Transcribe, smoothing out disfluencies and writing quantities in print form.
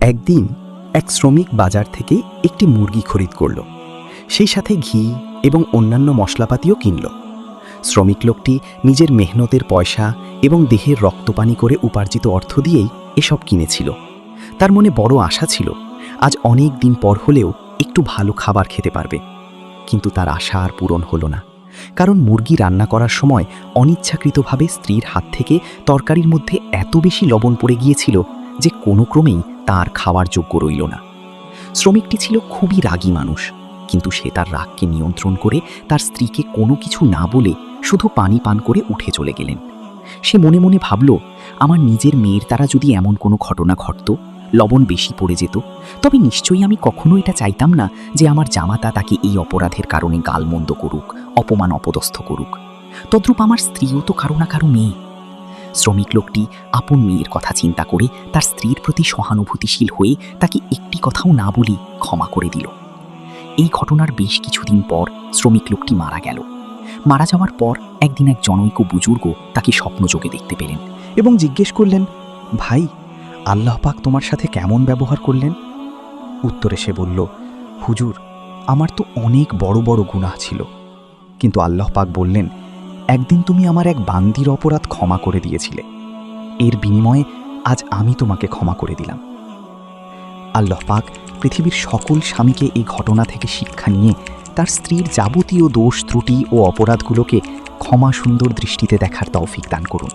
একদিন এক শ্রমিক বাজার থেকে একটি মুরগি খরিদ করল, সেই সাথে ঘি এবং অন্যান্য মশলাপাতিও কিনল। শ্রমিক লোকটি নিজের মেহনতের পয়সা এবং দেহের রক্তপানি করে উপার্জিত অর্থ দিয়েই এসব কিনেছিল। তার মনে বড় আশা ছিল, আজ অনেক দিন পর হলেও একটু ভালো খাবার খেতে পারবে। কিন্তু তার আশা আর পূরণ হলো না, কারণ মুরগি রান্না করার সময় অনিচ্ছাকৃতভাবে স্ত্রীর হাত থেকে তরকারির মধ্যে এত বেশি লবণ পড়ে গিয়েছিল যে কোনো ক্রমেই তার খাওয়ার যোগ্য রইল না। শ্রমিকটি ছিল খুবই রাগী মানুষ, কিন্তু সে তার রাগকে নিয়ন্ত্রণ করে তার স্ত্রীকে কোনো কিছু না বলে শুধু পানি পান করে উঠে চলে গেলেন। সে মনে মনে ভাবল, আমার নিজের মেয়ের দ্বারা যদি এমন কোনো ঘটনা ঘটত, লবণ বেশি পড়ে যেত, তবে নিশ্চয়ই আমি কখনো এটা চাইতাম না যে আমার জামাতা তাকে এই অপরাধের কারণে গালমন্দ করুক, অপমান অপদস্থ করুক। তদ্রূপ আমার স্ত্রীও তো কারো না কারো মেয়ে। শ্রমিক লোকটি আপন মেয়ের কথা চিন্তা করে তার স্ত্রীর প্রতি সহানুভূতিশীল হয়ে তাকে একটি কথাও না বলে ক্ষমা করে দিল। এই ঘটনার বেশ কিছুদিন পর শ্রমিক লোকটি মারা গেল। মারা যাওয়ার পর একদিন এক জনৈক বুজুর্গ তাকে স্বপ্নযোগে দেখতে পেলেন এবং জিজ্ঞেস করলেন, ভাই, আল্লাহ পাক তোমার সাথে কেমন ব্যবহার করলেন? উত্তরে সে বলল, হুজুর, আমার তো অনেক বড় বড় গুনাহ ছিল, কিন্তু আল্লাহ পাক বললেন, একদিন তুমি আমার এক বান্দির অপরাধ ক্ষমা করে দিয়েছিলে, এর বিনিময়ে আজ আমি তোমাকে ক্ষমা করে দিলাম। আল্লাহ পাক পৃথিবীর সকল স্বামীকে এই ঘটনা থেকে শিক্ষা নিয়ে তার স্ত্রীর যাবতীয় দোষ ত্রুটি ও অপরাধগুলোকে ক্ষমা সুন্দর দৃষ্টিতে দেখার তৌফিক দান করুন।